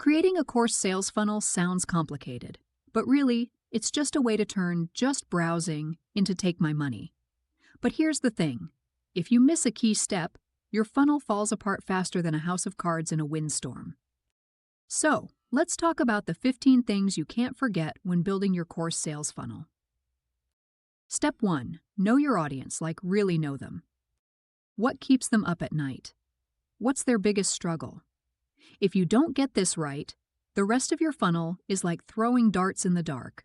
Creating a course sales funnel sounds complicated, but really, it's just a way to turn just browsing into take my money. But here's the thing. If you miss a key step, your funnel falls apart faster than a house of cards in a windstorm. So, let's talk about the 15 things you can't forget when building your course sales funnel. Step 1. Know your audience, like really know them. What keeps them up at night? What's their biggest struggle? If you don't get this right, the rest of your funnel is like throwing darts in the dark.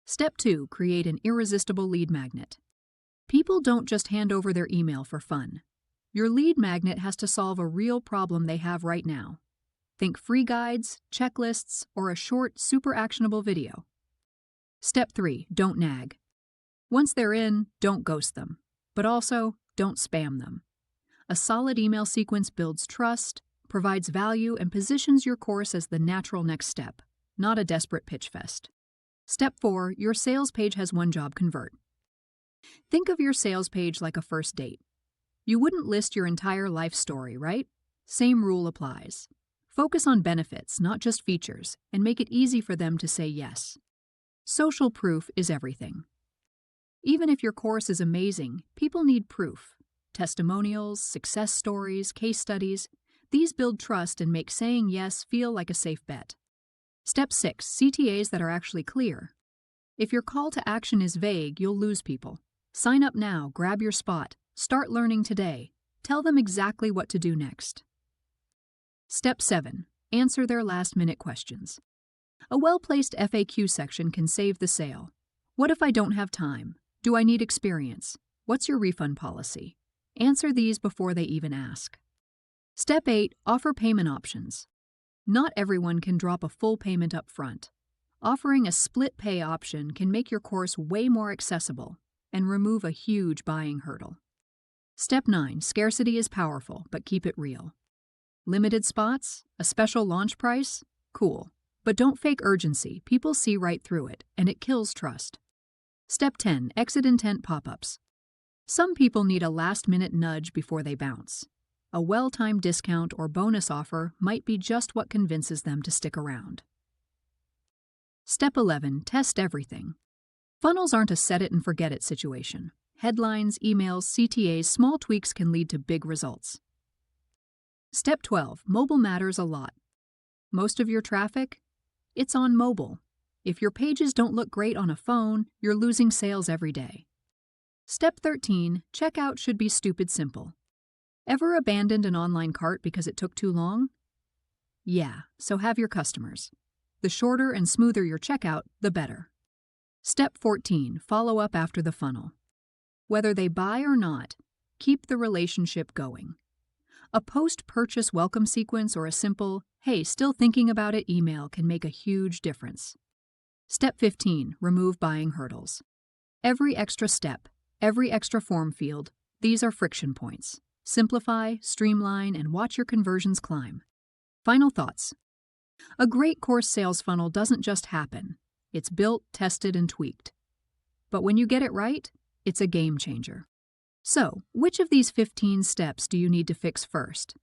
Step 2. Create an irresistible lead magnet. People don't just hand over their email for fun. Your lead magnet has to solve a real problem they have right now. Think free guides, checklists, or a short, super actionable video. Step 3. Don't nag. Once they're in, don't ghost them, but also don't spam them. A solid email sequence builds trust, provides value, and positions your course as the natural next step, not a desperate pitch fest. Step 4. Your sales page has one job: convert. Think of your sales page like a first date. You wouldn't list your entire life story, right? Same rule applies. Focus on benefits, not just features, and make it easy for them to say yes. Social proof is everything. Even if your course is amazing, people need proof. Testimonials, success stories, case studies. These build trust and make saying yes feel like a safe bet. Step 6. CTAs that are actually clear. If your call to action is vague, you'll lose people. Sign up now, grab your spot, start learning today. Tell them exactly what to do next. Step 7. Answer their last-minute questions. A well-placed FAQ section can save the sale. What if I don't have time? Do I need experience? What's your refund policy? Answer these before they even ask. Step 8. Offer payment options. Not everyone can drop a full payment up front. Offering a split pay option can make your course way more accessible and remove a huge buying hurdle. Step 9. Scarcity is powerful, but keep it real. Limited spots? A special launch price? Cool. But don't fake urgency. People see right through it, and it kills trust. Step 10. Exit intent pop-ups. Some people need a last-minute nudge before they bounce. A well-timed discount or bonus offer might be just what convinces them to stick around. Step 11. Test everything. Funnels aren't a set-it-and-forget-it situation. Headlines, emails, CTAs, small tweaks can lead to big results. Step 12. Mobile matters a lot. Most of your traffic? It's on mobile. If your pages don't look great on a phone, you're losing sales every day. Step 13. Checkout should be stupid simple. Ever abandoned an online cart because it took too long? Yeah, so have your customers. The shorter and smoother your checkout, the better. Step 14. Follow up after the funnel. Whether they buy or not, keep the relationship going. A post-purchase welcome sequence or a simple, "Hey, still thinking about it" email can make a huge difference. Step 15. Remove buying hurdles. Every extra step, every extra form field, these are friction points. Simplify, streamline, and watch your conversions climb. Final thoughts. A great course sales funnel doesn't just happen. It's built, tested, and tweaked. But when you get it right, it's a game changer. So, which of these 15 steps do you need to fix first?